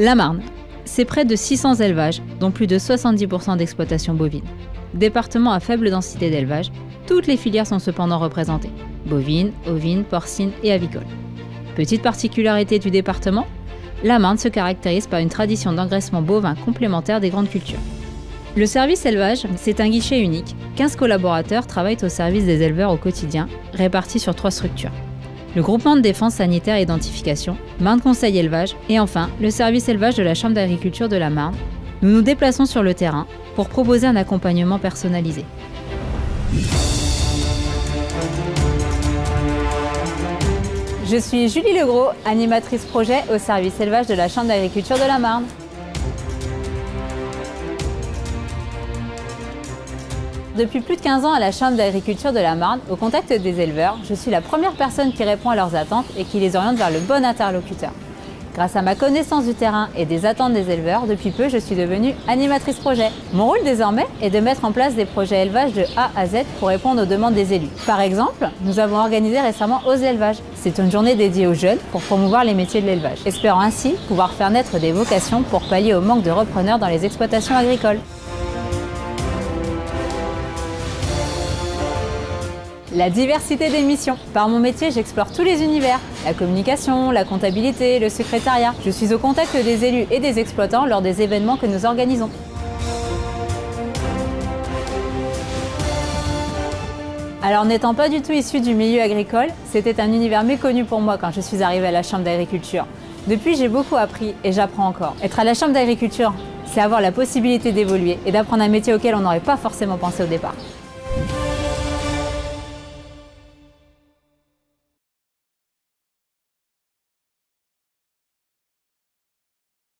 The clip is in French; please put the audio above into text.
La Marne, c'est près de 600 élevages, dont plus de 70% d'exploitation bovine. Département à faible densité d'élevage, toutes les filières sont cependant représentées. Bovine, ovine, porcine et avicole. Petite particularité du département, la Marne se caractérise par une tradition d'engraissement bovin complémentaire des grandes cultures. Le service élevage, c'est un guichet unique. 15 collaborateurs travaillent au service des éleveurs au quotidien, répartis sur 3 structures. Le groupement de défense sanitaire et identification, Marne Conseil Élevage et enfin le service élevage de la Chambre d'agriculture de la Marne. Nous nous déplaçons sur le terrain pour proposer un accompagnement personnalisé. Je suis Julie Legros, animatrice projet au service élevage de la Chambre d'agriculture de la Marne. Depuis plus de 15 ans à la Chambre d'agriculture de la Marne, au contact des éleveurs, je suis la première personne qui répond à leurs attentes et qui les oriente vers le bon interlocuteur. Grâce à ma connaissance du terrain et des attentes des éleveurs, depuis peu, je suis devenue animatrice projet. Mon rôle désormais est de mettre en place des projets élevage de A à Z pour répondre aux demandes des élus. Par exemple, nous avons organisé récemment Ose l'élevage. C'est une journée dédiée aux jeunes pour promouvoir les métiers de l'élevage, espérant ainsi pouvoir faire naître des vocations pour pallier au manque de repreneurs dans les exploitations agricoles. La diversité des missions. Par mon métier, j'explore tous les univers. La communication, la comptabilité, le secrétariat. Je suis au contact des élus et des exploitants lors des événements que nous organisons. Alors n'étant pas du tout issue du milieu agricole, c'était un univers méconnu pour moi quand je suis arrivée à la Chambre d'agriculture. Depuis, j'ai beaucoup appris et j'apprends encore. Être à la Chambre d'agriculture, c'est avoir la possibilité d'évoluer et d'apprendre un métier auquel on n'aurait pas forcément pensé au départ.